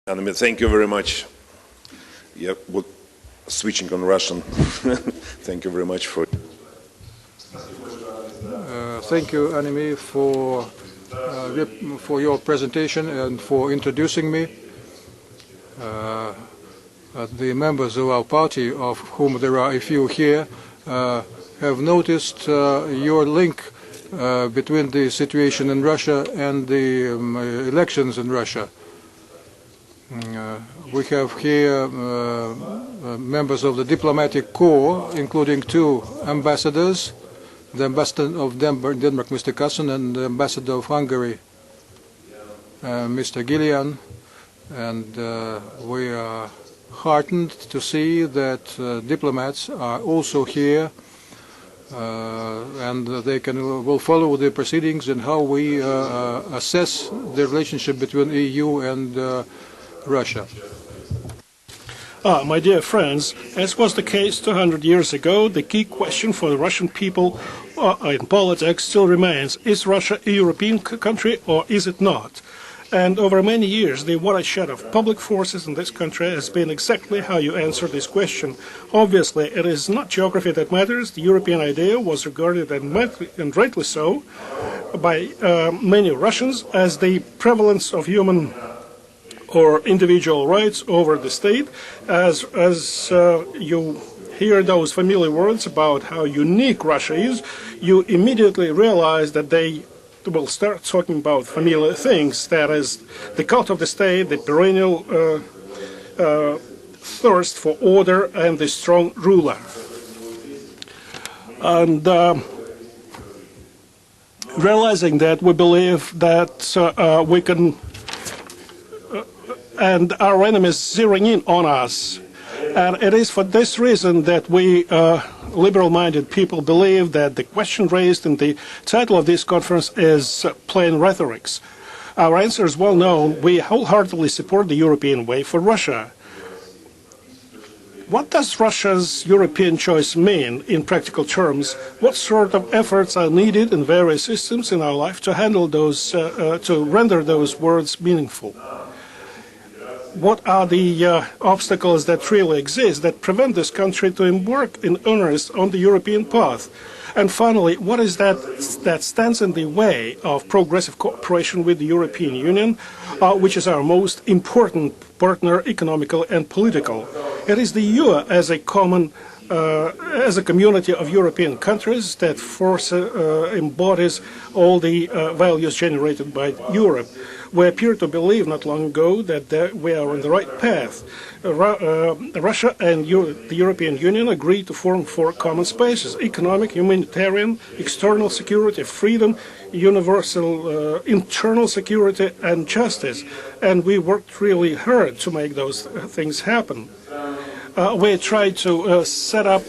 Anime, thank you very much. Yeah, switching on Russian. Thank you very much for. Thank you, Anime, for your presentation and for introducing me. The members of our party, of whom there are a few here, have noticed your link between the situation in Russia and the elections in Russia. We have here members of the diplomatic corps, including two ambassadors, the ambassador of Denmark, Mr. Kasyanov, and the ambassador of Hungary, Mr. Gillian. And we are heartened to see that diplomats are also here, and they will follow the proceedings and how we assess the relationship between EU and Russia. My dear friends, as was the case 200 years ago, the key question for the Russian people in politics still remains: is Russia a European country or is it not? And over many years, the watershed of public forces in this country has been exactly how you answer this question. Obviously, it is not geography that matters. The European idea was regarded, and rightly so, by many Russians as the prevalence of human or individual rights over the state. As you hear those familiar words about how unique Russia is, you immediately realize that they will start talking about familiar things, that is, the cult of the state, the perennial thirst for order, and the strong ruler. And realizing that, we believe that we can, and our enemies zeroing in on us. And it is for this reason that we liberal-minded people believe that the question raised in the title of this conference is plain rhetorics. Our answer is well known. We wholeheartedly support the European way for Russia. What does Russia's European choice mean in practical terms? What sort of efforts are needed in various systems in our life to handle those, to render those words meaningful? What are the obstacles that really exist that prevent this country to embark in earnest on the European path? And finally, what is that stands in the way of progressive cooperation with the European Union, which is our most important partner, economical and political? It is the EU as a common, as a community of European countries that embodies all the values generated by Europe. We appear to believe not long ago that we are on the right path. Russia and the European Union agreed to form four common spaces: economic, humanitarian, external security, freedom, universal internal security, and justice. And we worked really hard to make those things happen. We tried to set up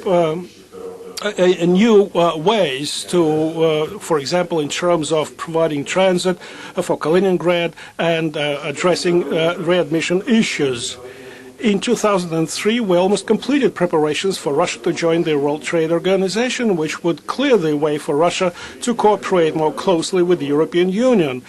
new ways to, for example, in terms of providing transit for Kaliningrad and addressing readmission issues. In 2003, we almost completed preparations for Russia to join the World Trade Organization, which would clear the way for Russia to cooperate more closely with the European Union.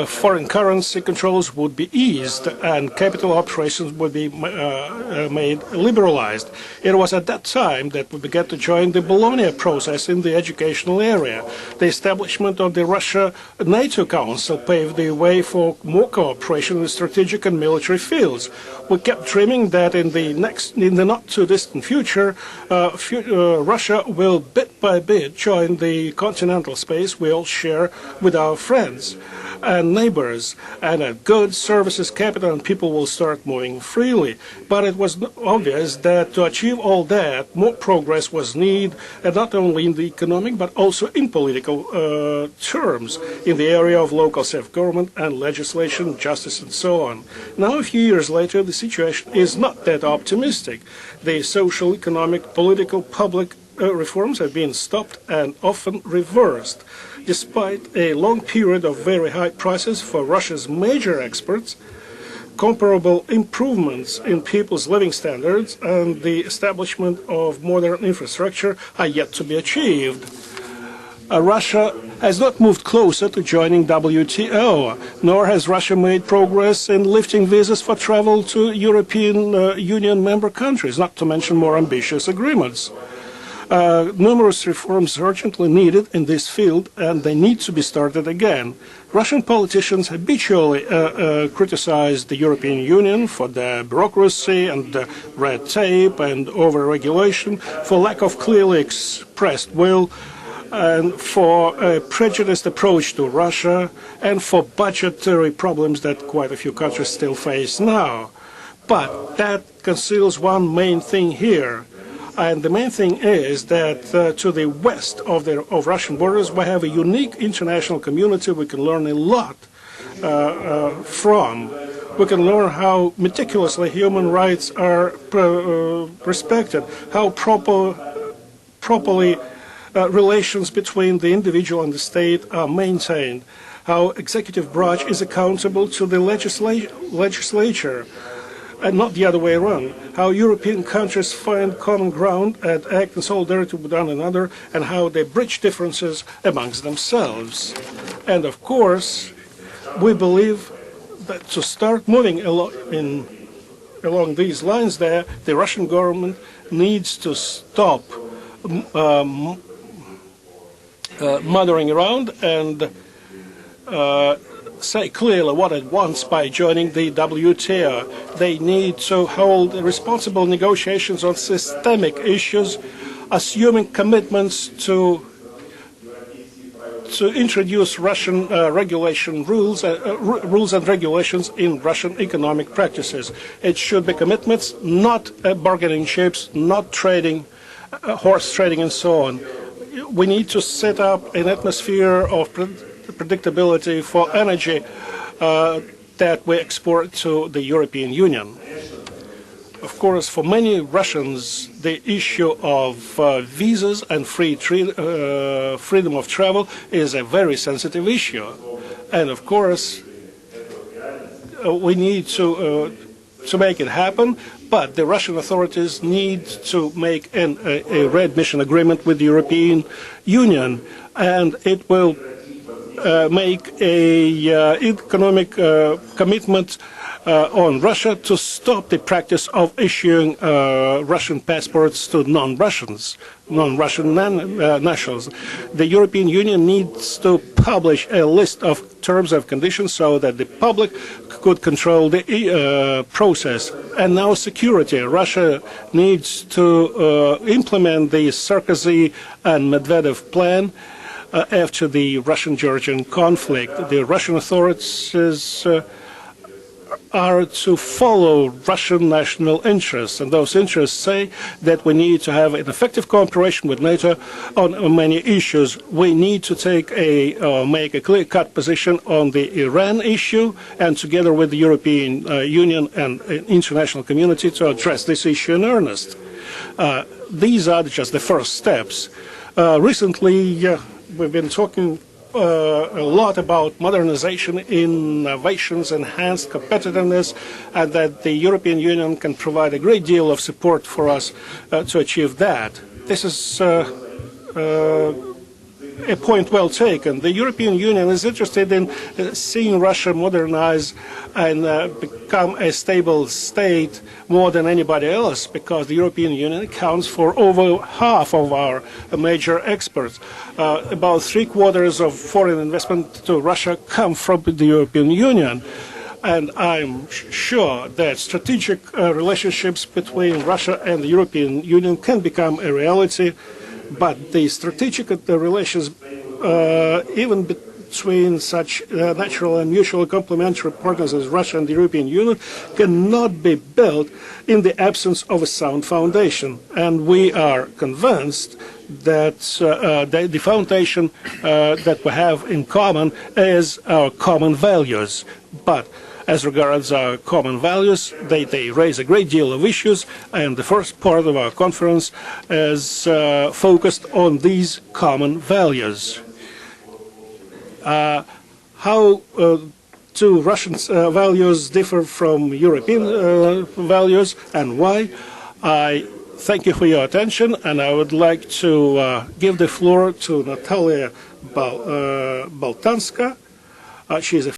Foreign currency controls would be eased and capital operations would be made liberalized. It was at that time that we began to join the Bologna process in the educational area. The establishment of the Russia-NATO Council paved the way for more cooperation in the strategic and military fields. We kept dreaming that in the not-too-distant future, Russia will bit by bit join the continental space we all share with our friends and neighbors, and that goods, services, capital, and people will start moving freely. But it was obvious that to achieve all that, more progress was needed, and not only in the economic, but also in political terms, in the area of local self-government and legislation, justice, and so on. Now, a few years later, the situation is not that optimistic. The social, economic, political, public reforms have been stopped and often reversed. Despite a long period of very high prices for Russia's major exports, comparable improvements in people's living standards and the establishment of modern infrastructure are yet to be achieved. Russia has not moved closer to joining WTO, nor has Russia made progress in lifting visas for travel to European Union member countries, not to mention more ambitious agreements. Numerous reforms are urgently needed in this field, and they need to be started again. Russian politicians habitually criticize the European Union for the bureaucracy and the red tape and over-regulation, for lack of clearly expressed will, and for a prejudiced approach to Russia, and for budgetary problems that quite a few countries still face now. But that conceals one main thing here. And the main thing is that to the west of Russian borders, we have a unique international community we can learn a lot from. We can learn how meticulously human rights are respected, how properly relations between the individual and the state are maintained, how executive branch is accountable to the legislature, and not the other way around, how European countries find common ground and act in solidarity with one another, and how they bridge differences amongst themselves. And of course, we believe that to start moving along these lines there, the Russian government needs to stop mothering around and say clearly what it wants by joining the WTO. They need to hold responsible negotiations on systemic issues, assuming commitments to introduce Russian rules and regulations in Russian economic practices. It should be commitments, not bargaining chips, not trading, horse trading and so on. We need to set up an atmosphere of predictability for energy that we export to the European Union. Of course, for many Russians, the issue of visas and freedom of travel is a very sensitive issue. And of course, we need to make it happen, but the Russian authorities need to make a readmission agreement with the European Union, and it will make a economic commitment on Russia to stop the practice of issuing Russian passports to non-Russian nationals. The European Union needs to publish a list of terms and conditions so that the public could control the process. And now security. Russia needs to implement the Sarkozy and Medvedev plan after the Russian-Georgian conflict. The Russian authorities are to follow Russian national interests, and those interests say that we need to have an effective cooperation with NATO on many issues. We need to make a clear-cut position on the Iran issue, and together with the European Union and international community to address this issue in earnest. These are just the first steps. Recently, we've been talking a lot about modernization, innovations, enhanced competitiveness, and that the European Union can provide a great deal of support for us to achieve that. This is a point well taken. The European Union is interested in seeing Russia modernize and become a stable state more than anybody else, because the European Union accounts for over half of our major exports. About 3/4 of foreign investment to Russia come from the European Union. And I'm sure that strategic relationships between Russia and the European Union can become a reality. But the strategic relations, even between such natural and mutually complementary partners as Russia and the European Union, cannot be built in the absence of a sound foundation. And we are convinced that the foundation that we have in common is our common values. But as regards our common values, they raise a great deal of issues, and the first part of our conference is focused on these common values. How do Russian values differ from European values, and why? I Thank you for your attention, and I would like to give the floor to Natalia Baltanska. She is a